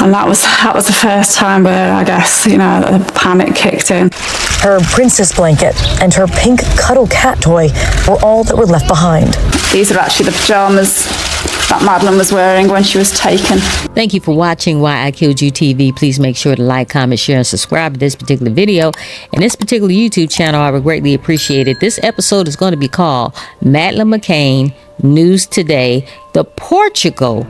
And that was the first time where I guess, you know, the panic kicked in. Her princess blanket and her pink cuddle cat toy were all that were left behind. These are actually the pajamas that Madeleine was wearing when she was taken. Thank you for watching Why I Killed You TV. Please make sure to like, comment, share, and subscribe to this particular video. And this particular YouTube channel, I would greatly appreciate it. This episode is going to be called Madeleine McCann, News Today, the Portugal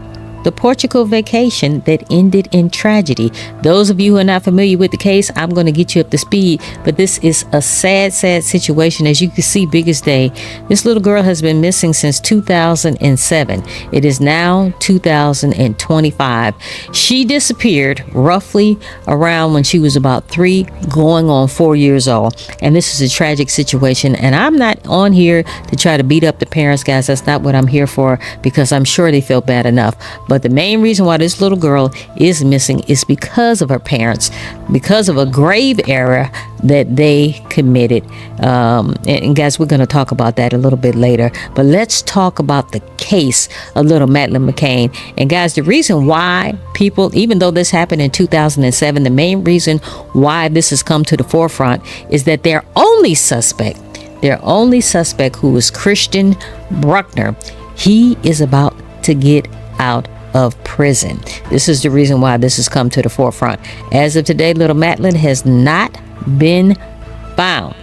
Vacation That Ended in Tragedy. Those of you who are not familiar with the case, I'm going to get you up to speed, but this is a sad situation. As you can see, biggest day, this little girl has been missing since 2007. It is now 2025. She disappeared roughly around when she was about 3 going on 4 years old, and this is a tragic situation. And I'm not on here to try to beat up the parents, guys. That's not what I'm here for, because I'm sure they feel bad enough. But the main reason why this little girl is missing is because of her parents, because of a grave error that they committed. And guys, we're going to talk about that a little bit later. But let's talk about the case of little Madeleine McCann. And guys, the reason why people, even though this happened in 2007, the main reason why this has come to the forefront is that their only suspect, who is Christian Brückner, he is about to get out of prison. This is the reason why this has come to the forefront. As of today, little Madeleine has not been found.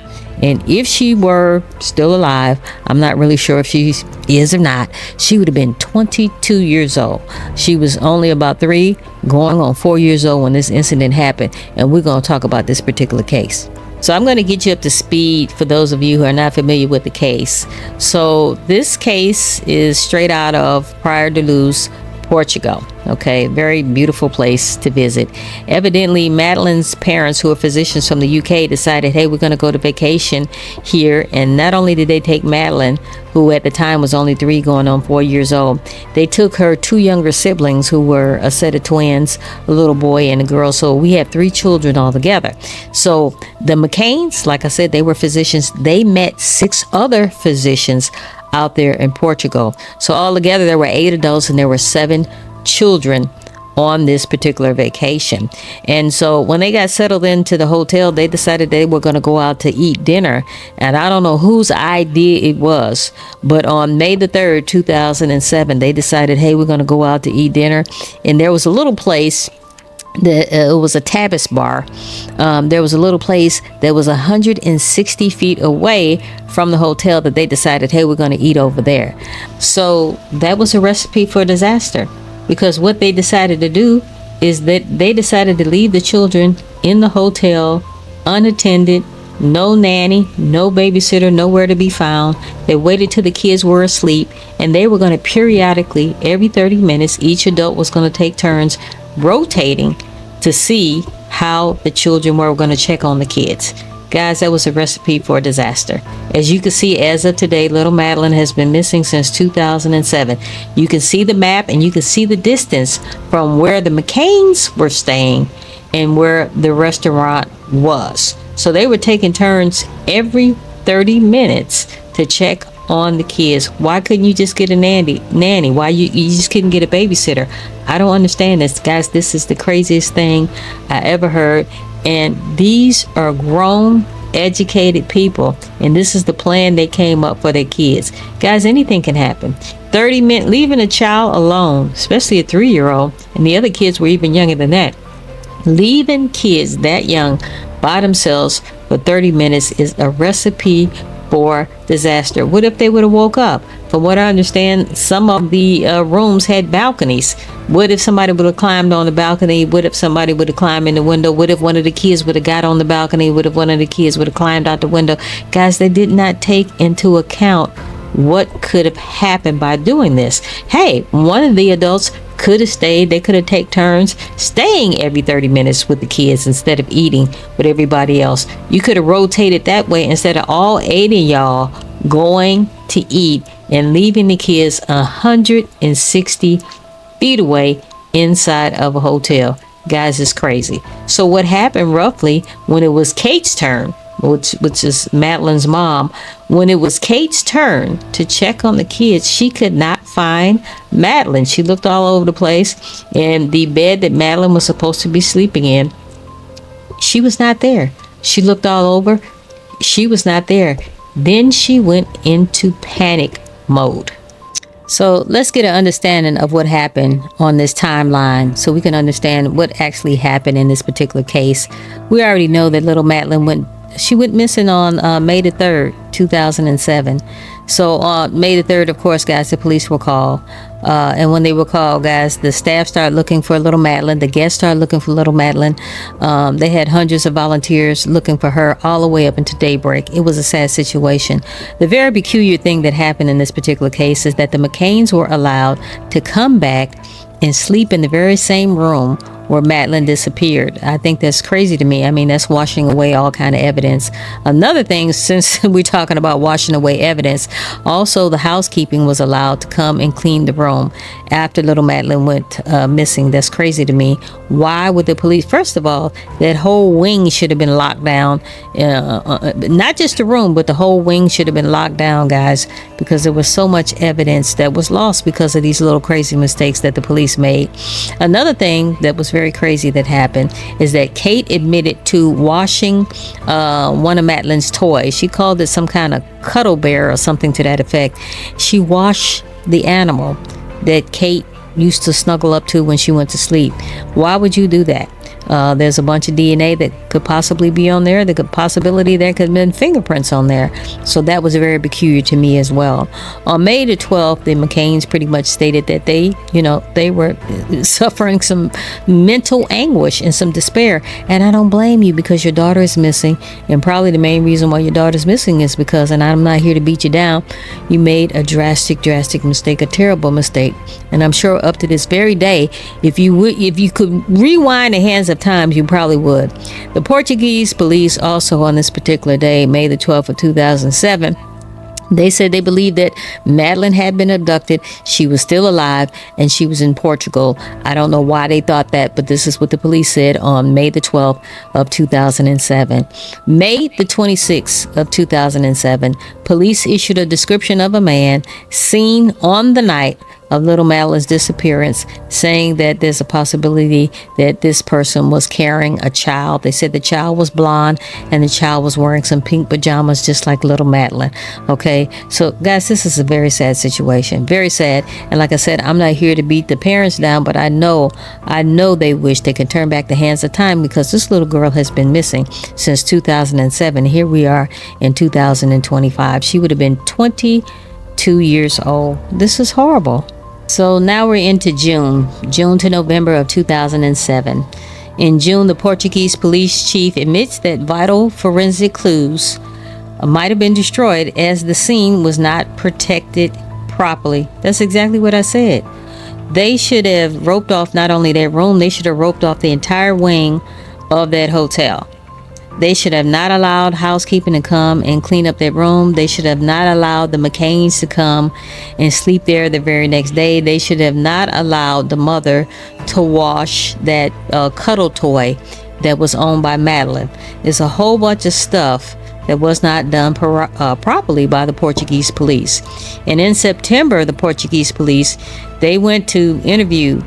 And if she were still alive, I'm not really sure if she is or not, she would have been 22 years old. She was only about 3 going on 4 years old when this incident happened. And we're going to talk about this particular case. So I'm going to get you up to speed for those of you who are not familiar with the case. So this case is straight out of Praia da Luz, Portugal. Okay, very beautiful place to visit. Evidently, Madeleine's parents, who are physicians from the UK, decided, hey, we're going to go to vacation here. And not only did they take Madeleine, who at the time was only 3 going on 4 years old, they took her 2 younger siblings who were a set of twins, a little boy and a girl. So we had 3 children altogether. So the McCanns, like I said, they were physicians. They met 6 other physicians out there in Portugal. So altogether there were 8 adults and there were 7 children on this particular vacation. And so when they got settled into the hotel, they decided they were going to go out to eat dinner. And I don't know whose idea it was, but on May the 3rd, 2007, they decided, hey, we're going to go out to eat dinner. And there was a little place that it was a tapas bar. There was a little place that was 160 feet away from the hotel that they decided, hey, we're going to eat over there. So that was a recipe for disaster, because what they decided to do is that they decided to leave the children in the hotel unattended, no nanny, no babysitter, nowhere to be found. They waited till the kids were asleep, and they were going to periodically, every 30 minutes, each adult was going to take turns rotating to see how the children were going to check on the kids. Guys, that was a recipe for a disaster. As you can see, as of today, little Madeleine has been missing since 2007. You can see the map and you can see the distance from where the McCanns were staying and where the restaurant was. So they were taking turns every 30 minutes to check on the kids. Why couldn't you just get a nanny? Why you just couldn't get a babysitter? I don't understand this, guys. This is the craziest thing I ever heard. And these are grown, educated people, and this is the plan they came up for their kids. Guys, anything can happen. 30 minutes leaving a child alone, especially a 3-year-old, and the other kids were even younger than that. Leaving kids that young by themselves for 30 minutes is a recipe for disaster. What if they would have woke up? From what I understand, some of the rooms had balconies. What if somebody would have climbed on the balcony? What if somebody would have climbed in the window? What if one of the kids would have got on the balcony? What if one of the kids would have climbed out the window? Guys, they did not take into account what could have happened by doing this. Hey, one of the adults could have stayed. They could have taken turns staying every 30 minutes with the kids instead of eating with everybody else. You could have rotated that way instead of all 8 of y'all going to eat and leaving the kids 160 feet away inside of a hotel. Guys, it's crazy. So what happened roughly when it was Kate's turn which is Madeleine's mom. When it was Kate's turn to check on the kids, she could not find Madeleine. She looked all over the place, and the bed that Madeleine was supposed to be sleeping in, she was not there. She looked all over. She was not there. Then she went into panic mode. So let's get an understanding of what happened on this timeline so we can understand what actually happened in this particular case. We already know that little Madeleine went missing on May the 3rd, 2007. So on May the 3rd, of course, guys, the police were called. And when they were called, guys, the staff started looking for little Madeleine. The guests started looking for little Madeleine. They had hundreds of volunteers looking for her all the way up into daybreak. It was a sad situation. The very peculiar thing that happened in this particular case is that the McCanns were allowed to come back and sleep in the very same room where Madeleine disappeared. I think that's crazy to me. I mean, that's washing away all kind of evidence. Another thing, since we're talking about washing away evidence, also the housekeeping was allowed to come and clean the room after little Madeleine went missing. That's crazy to me. Why would the police? First of all, that whole wing should have been locked down. Not just the room, but the whole wing should have been locked down, guys, because there was so much evidence that was lost because of these little crazy mistakes that the police made. Another thing that was very crazy that happened is that Kate admitted to washing one of Madeleine's toys. She called it some kind of cuddle bear or something to that effect. She washed the animal that Kate used to snuggle up to when she went to sleep. Why would you do that? There's a bunch of DNA that could possibly be on there. There could have been fingerprints on there. So that was very peculiar to me as well. On May the 12th, the McCanns pretty much stated that they were suffering some mental anguish and some despair. And I don't blame you, because your daughter is missing. And probably the main reason why your daughter's missing is because, and I'm not here to beat you down, you made a drastic mistake, a terrible mistake. And I'm sure up to this very day, if you could rewind the hands of time, you probably would. The Portuguese police also on this particular day, May the 12th of 2007, they said they believed that Madeleine had been abducted. She was still alive and she was in Portugal. I don't know why they thought that, but this is what the police said on May the 12th of 2007. May the 26th of 2007, police issued a description of a man seen on the night of little Madeleine's disappearance, saying that there's a possibility that this person was carrying a child. They said the child was blonde and the child was wearing some pink pajamas just like little Madeleine. Okay, so guys, this is a very sad situation, very sad. And like I said, I'm not here to beat the parents down, but I know they wish they could turn back the hands of time, because this little girl has been missing since 2007. Here we are in 2025. She would have been 22 years old. This is horrible. So now we're into June to November of 2007. In June, the Portuguese police chief admits that vital forensic clues might have been destroyed as the scene was not protected properly. That's exactly what I said. They should have roped off not only that room, they should have roped off the entire wing of that hotel. They should have not allowed housekeeping to come and clean up their room. They should have not allowed the McCanns to come and sleep there the very next day. They should have not allowed the mother to wash that cuddle toy that was owned by Madeleine. There's a whole bunch of stuff that was not done properly by the Portuguese police. And in September, the Portuguese police, they went to interview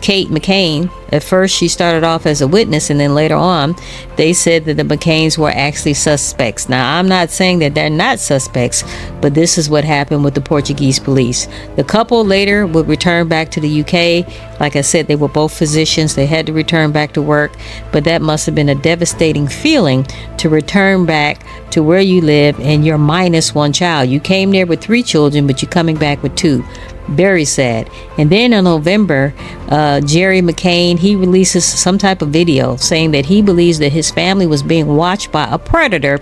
Kate McCann. At first, she started off as a witness, and then later on, they said that the McCanns were actually suspects. Now, I'm not saying that they're not suspects, but this is what happened with the Portuguese police. The couple later would return back to the UK. Like I said, they were both physicians. They had to return back to work, but that must have been a devastating feeling to return back to where you live and you're minus one child. You came there with 3 children, but you're coming back with 2. Very sad. And then in November, Gerry McCann, he releases some type of video saying that he believes that his family was being watched by a predator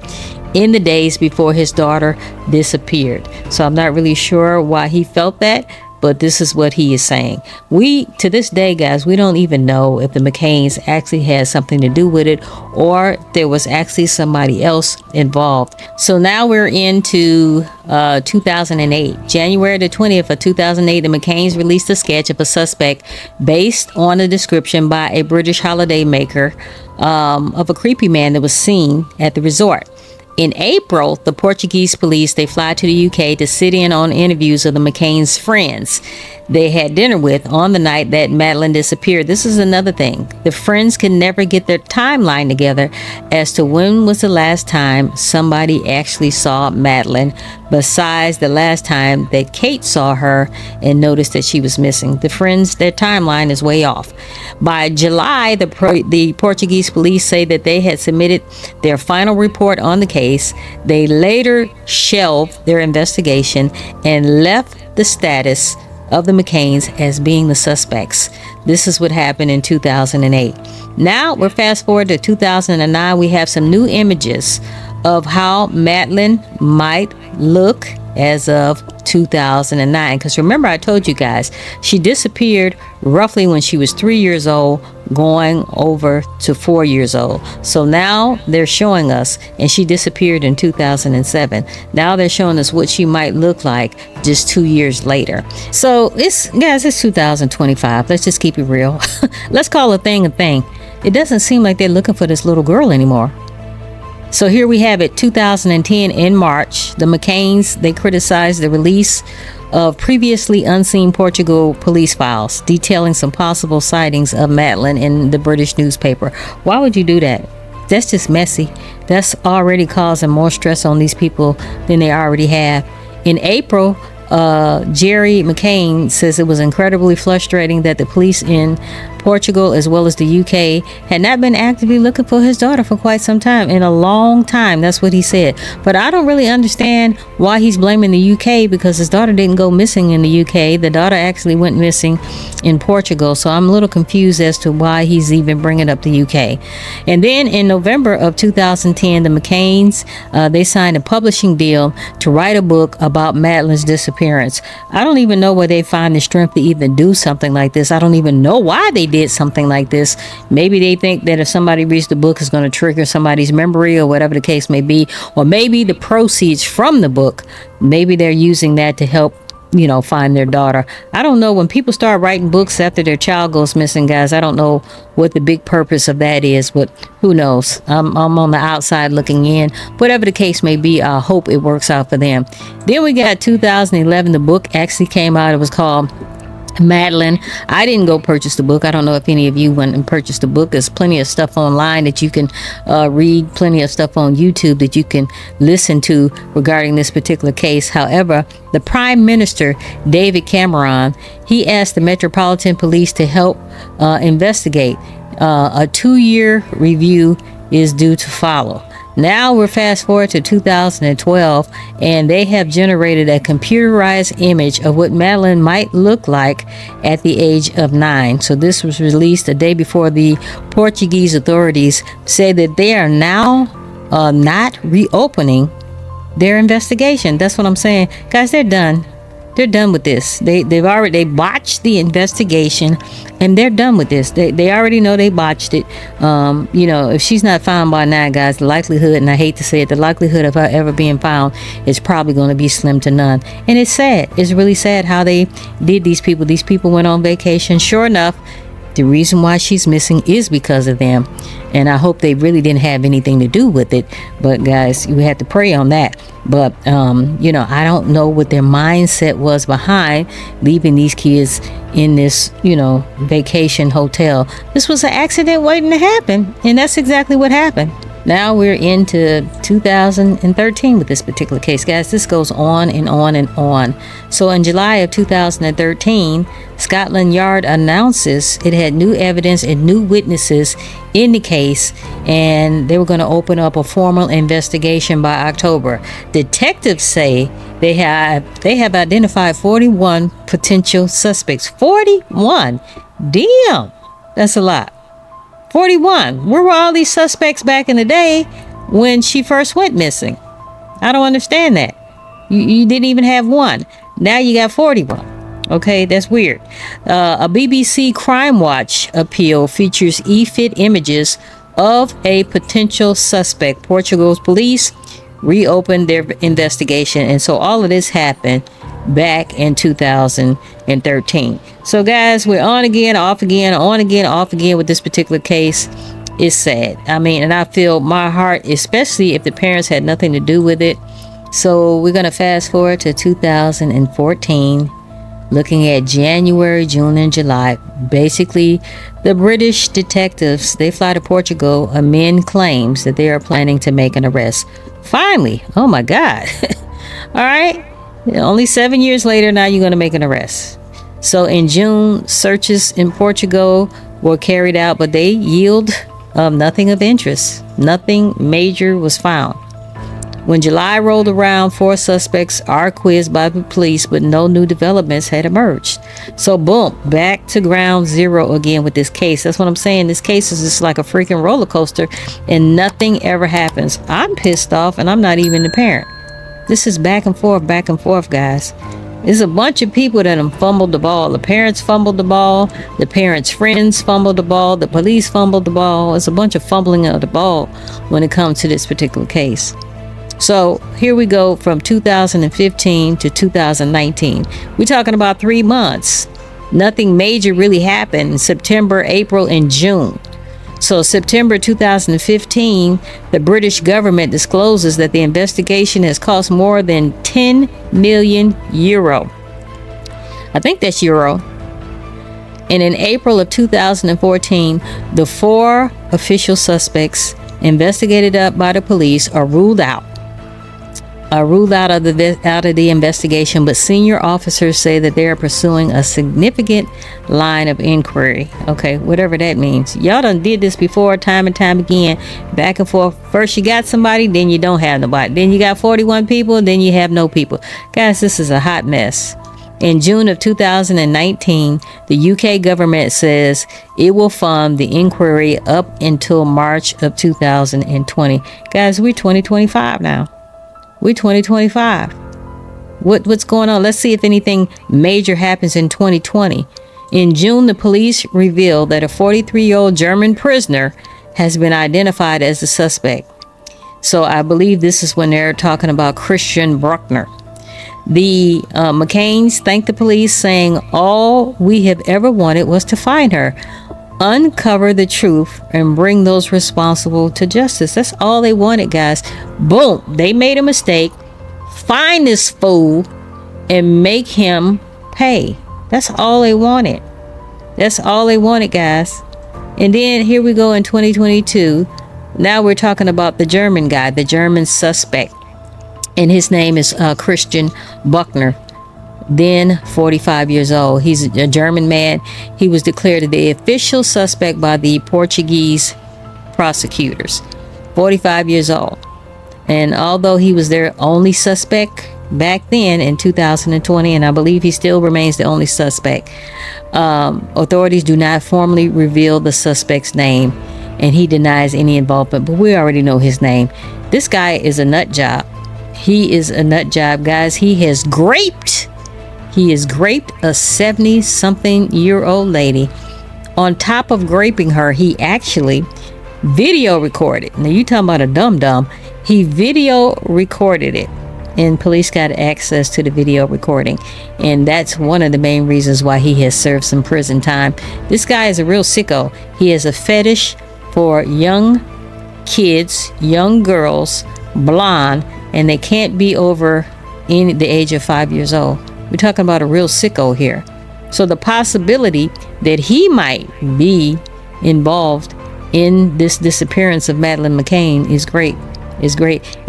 in the days before his daughter disappeared. So I'm not really sure why he felt that, but this is what he is saying. We, to this day, guys, we don't even know if the McCanns actually had something to do with it, or there was actually somebody else involved. So now we're into 2008. January the 20th of 2008, the McCanns released a sketch of a suspect based on a description by a British holiday maker of a creepy man that was seen at the resort. In April, the Portuguese police, they fly to the UK to sit in on interviews of the McCann's friends they had dinner with on the night that Madeleine disappeared. This is another thing. The friends can never get their timeline together as to when was the last time somebody actually saw Madeleine, besides the last time that Kate saw her and noticed that she was missing. The friends, their timeline is way off. By July, the Portuguese police say that they had submitted their final report on the case. They later shelved their investigation and left the status of the McCanns as being the suspects. This is what happened in 2008. Now we're fast forward to 2009. We have some new images of how Madeleine might look as of 2009, because remember I told you guys she disappeared roughly when she was 3 years old, going over to 4 years old. So now they're showing us, and she disappeared in 2007. Now they're showing us what she might look like just 2 years later. So it's 2025. Let's just keep it real. Let's call a thing a thing. It doesn't seem like they're looking for this little girl anymore. So here we have it, 2010 in March. The McCanns, they criticized the release of previously unseen Portugal police files detailing some possible sightings of Madeleine in the British newspaper. Why would you do that? That's just messy. That's already causing more stress on these people than they already have. In April, Gerry McCann says it was incredibly frustrating that the police in Portugal as well as the UK had not been actively looking for his daughter for quite some time, in a long time. That's what he said. But I don't really understand why he's blaming the UK, because his daughter didn't go missing in the UK. The daughter actually went missing in Portugal. So I'm a little confused as to why he's even bringing up the UK. And then in November of 2010, the McCanns, they signed a publishing deal to write a book about Madeleine's disappearance. I don't even know where they find the strength to even do something like this. I don't even know why they did something like this. Maybe they think that if somebody reads the book, it's going to trigger somebody's memory or whatever the case may be. Or maybe the proceeds from the book, maybe they're using that to help, find their daughter. I don't know. When people start writing books after their child goes missing, guys, I don't know what the big purpose of that is, but who knows? I'm on the outside looking in. Whatever the case may be, I hope it works out for them. Then we got 2011. The book actually came out. It was called Madeleine. I didn't go purchase the book. I don't know if any of you went and purchased the book. There's plenty of stuff online that you can read, plenty of stuff on YouTube that you can listen to regarding this particular case. However, the Prime Minister, David Cameron, he asked the Metropolitan Police to help investigate. A 2-year review is due to follow. Now we're fast forward to 2012, and they have generated a computerized image of what Madeleine might look like at the age of 9. So this was released a day before the Portuguese authorities said that they are now not reopening their investigation. That's what I'm saying. Guys, they're done. They're done with this. They botched the investigation, and they're done with this. They already know they botched it. If she's not found by now, guys, the likelihood, and I hate to say it, the likelihood of her ever being found is probably going to be slim to none. And it's sad. It's really sad how they did these people. These people went on vacation. Sure enough, the reason why she's missing is because of them. And I hope they really didn't have anything to do with it. But guys, you have to pray on that. But, I don't know what their mindset was behind leaving these kids in this, vacation hotel. This was an accident waiting to happen. And that's exactly what happened. Now we're into 2013 with this particular case. Guys, this goes on and on and on. So in July of 2013, Scotland Yard announces it had new evidence and new witnesses in the case, and they were going to open up a formal investigation by October. Detectives say they have identified 41 potential suspects. 41! Damn! That's a lot. 41. Where were all these suspects back in the day when she first went missing? I don't understand that. You didn't even have one. Now you got 41. Okay, that's weird. A BBC Crime Watch appeal features e-fit images of a potential suspect. Portugal's police reopened their investigation, and so all of this happened back in 2013. So guys, we're on again, off again, on again, off again with this particular case. It's sad. I mean, and I feel my heart, especially if the parents had nothing to do with it. So we're going to fast forward to 2014, looking at January, June, and July. Basically, the British detectives, they fly to Portugal amend claims that they are planning to make an arrest. Finally, oh my God. All right. Only 7 years later, now you're going to make an arrest. So in June, searches in Portugal were carried out, but they yield nothing of interest. Nothing major was found. When July rolled around, 4 suspects are quizzed by the police, but no new developments had emerged. So boom, back to ground zero again with this case. That's what I'm saying. This case is just like a freaking roller coaster, and nothing ever happens. I'm pissed off, and I'm not even the parent. This is back and forth, guys. There's a bunch of people that have fumbled the ball. The parents fumbled the ball. The parents' friends fumbled the ball. The police fumbled the ball. It's a bunch of fumbling of the ball when it comes to this particular case. So here we go from 2015 to 2019. We're talking about 3 months. Nothing major really happened in September, April, and June. So September 2015, the British government discloses that the investigation has cost more than 10 million euro. I think that's euro. And in April of 2014, the 4 official suspects investigated up by the police are ruled out of the investigation, but senior officers say that they are pursuing a significant line of inquiry. Okay, whatever that means. Y'all done did this before, time and time again, back and forth. First you got somebody, then you don't have nobody. Then you got 41 people, then you have no people. Guys, this is a hot mess. In June of 2019, the UK government says it will fund the inquiry up until March of 2020. Guys, we're 2025 now. We're 2025. What's going on? Let's see if anything major happens in 2020. In June, the police revealed that a 43-year-old German prisoner has been identified as the suspect. So I believe this is when they're talking about Christian Brückner. The McCanns thanked the police, saying all we have ever wanted was to find her, uncover the truth, and bring those responsible to justice. That's all they wanted, guys. Boom, they made a mistake. Find this fool and make him pay. That's all they wanted. That's all they wanted, guys. And then here we go in 2022. Now we're talking about the German guy, the German suspect, and his name is Christian Brückner, then 45 years old. He's a German man. He was declared the official suspect by the Portuguese prosecutors. 45 years old. And although he was their only suspect back then in 2020, and I believe he still remains the only suspect, authorities do not formally reveal the suspect's name, and he denies any involvement, but we already know his name. This guy is a nut job. He is a nut job, guys. He has graped a 70-something-year-old lady. On top of graping her, he actually video recorded. Now you talking about a dum-dum. He video recorded it, and police got access to the video recording, and that's one of the main reasons why he has served some prison time. This guy is a real sicko. He has a fetish for young kids, young girls, blonde, and they can't be over the age of 5 years old. We're talking about a real sicko here. So the possibility that he might be involved in this disappearance of Madeleine McCann is great.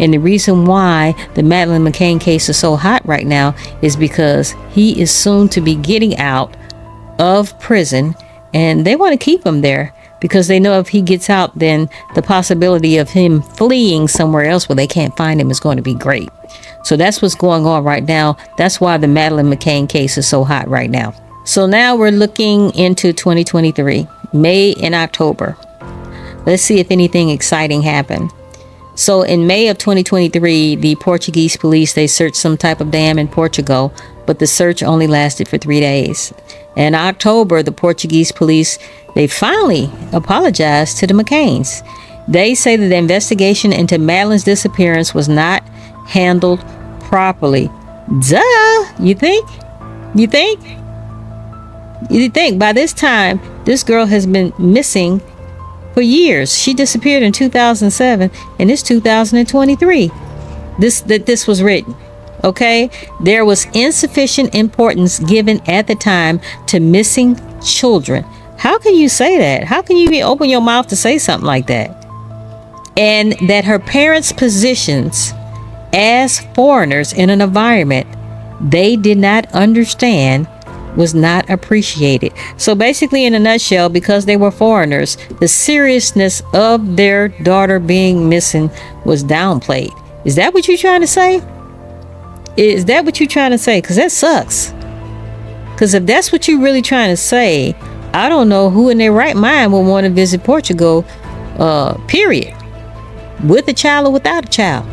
And the reason why the Madeleine McCann case is so hot right now is because he is soon to be getting out of prison, and they want to keep him there because they know if he gets out, then the possibility of him fleeing somewhere else where they can't find him is going to be great. So that's what's going on right now. That's why the Madeleine McCann case is so hot right now. So now we're looking into 2023, May and October. Let's see if anything exciting happened. So in May of 2023, the Portuguese police, they searched some type of dam in Portugal, but the search only lasted for 3 days. In October, the Portuguese police, they finally apologized to the McCanns. They say that the investigation into Madeleine's disappearance was not handled properly. Duh! You think? You think? You think by this time, this girl has been missing for years. She disappeared in 2007, and it's 2023. This was written. Okay, there was insufficient importance given at the time to missing children. How can you say that? How can you even open your mouth to say something like that? And that her parents' positions as foreigners in an environment they did not understand was not appreciated. So basically, in a nutshell, because they were foreigners, the seriousness of their daughter being missing was downplayed. Is that what you're trying to say? Is that what you're trying to say? Because that sucks. Because if that's what you're really trying to say, I don't know who in their right mind will want to visit Portugal, period. With a child or without a child.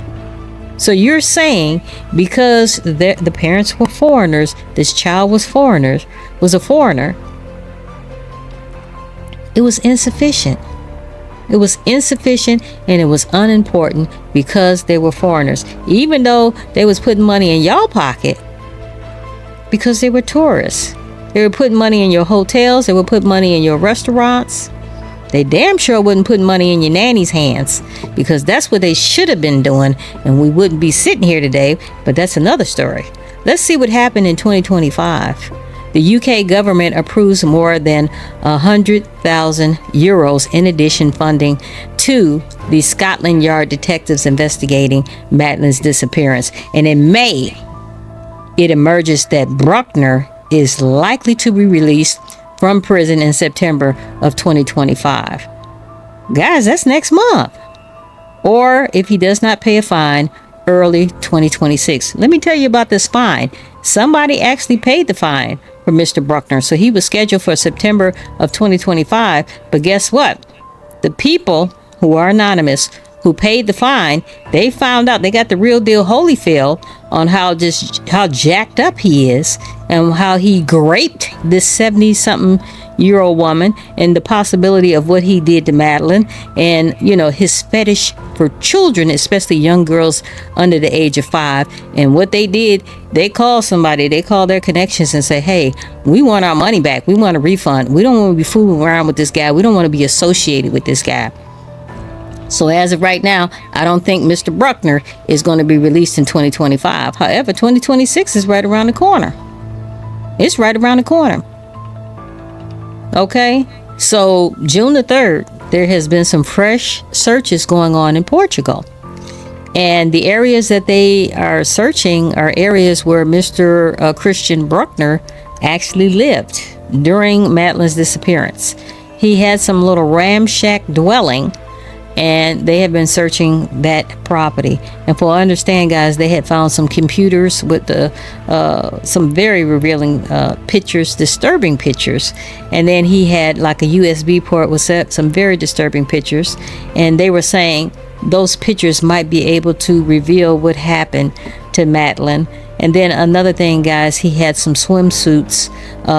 So you're saying because the parents were foreigners, this child was a foreigner, it was insufficient. It was insufficient and it was unimportant because they were foreigners. Even though they was putting money in y'all pocket because they were tourists. They were putting money in your hotels. They were putting money in your restaurants. They damn sure wasn't putting money in your nanny's hands because that's what they should have been doing and we wouldn't be sitting here today, but that's another story. Let's see what happened in 2025. The UK government approves more than 100,000 euros in addition funding to the Scotland Yard detectives investigating Madeleine's disappearance. And in May, it emerges that Brückner is likely to be released from prison in September of 2025. Guys, that's next month. Or if he does not pay a fine, early 2026. Let me tell you about this fine. Somebody actually paid the fine for Mr. Brückner. So he was scheduled for September of 2025. But guess what? The people who are anonymous who paid the fine, they found out, they got the real deal Holyfield on how jacked up he is and how he raped this 70-something-year-old woman and the possibility of what he did to Madeleine and, his fetish for children, especially young girls under the age of 5. And what they did, they called somebody, they called their connections and say, hey, we want our money back. We want a refund. We don't want to be fooling around with this guy. We don't want to be associated with this guy. So as of right now, I don't think Mr. Brückner is going to be released in 2025. However, 2026 is right around the corner. It's right around the corner. Okay, so June the 3rd, there has been some fresh searches going on in Portugal. And the areas that they are searching are areas where Mr. Christian Brückner actually lived during Madeleine's disappearance. He had some little ramshack dwelling, and they have been searching that property. And for I understand, guys, they had found some computers with some very revealing pictures, disturbing pictures. And then he had like a USB port with some very disturbing pictures. And they were saying those pictures might be able to reveal what happened to Madeleine. And then another thing, guys, he had some swimsuits,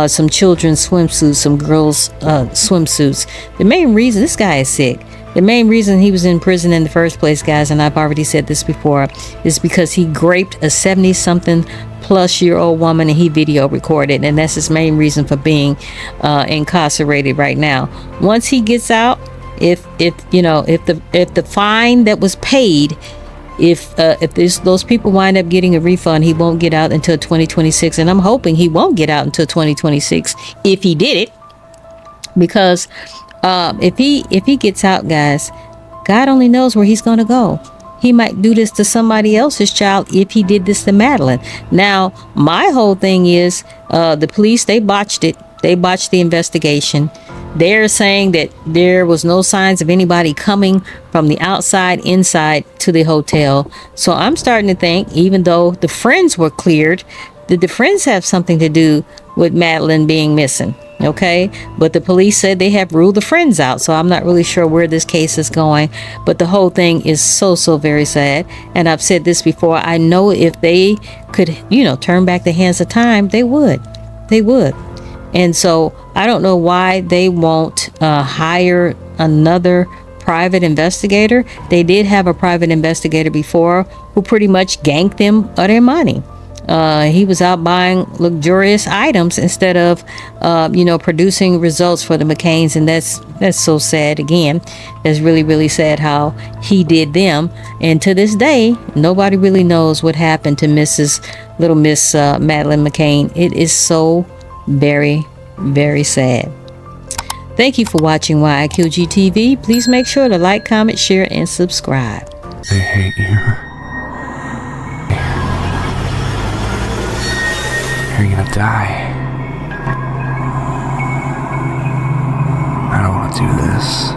some children's swimsuits, some girls' swimsuits. The main reason, this guy is sick. The main reason he was in prison in the first place, guys, and I've already said this before, is because he raped a 70-something-plus-year-old woman and he video recorded, and that's his main reason for being incarcerated right now. Once he gets out, if the fine that was paid, if those people wind up getting a refund, he won't get out until 2026, and I'm hoping he won't get out until 2026 if he did it, because if he gets out, guys, God only knows where he's going to go. He might do this to somebody else's child if he did this to Madeleine. Now, my whole thing is the police, they botched it. They botched the investigation. They're saying that there was no signs of anybody coming from the outside inside to the hotel. So I'm starting to think, even though the friends were cleared, Did the friends have something to do with Madeleine being missing? Okay, but the police said they have ruled the friends out, so I'm not really sure where this case is going. But the whole thing is so very sad, and I've said this before. I know if they could, turn back the hands of time, they would. And so I don't know why they won't hire another private investigator. They did have a private investigator before who pretty much ganked them of their money. He was out buying luxurious items instead of, producing results for the McCanns. And that's so sad. Again, that's really sad how he did them. And to this day, nobody really knows what happened to Little Miss Madeleine McCann. It is so very sad. Thank you for watching Why I Killed You TV. Please make sure to like, comment, share, and subscribe. They hate you. You're gonna die. I don't want to do this.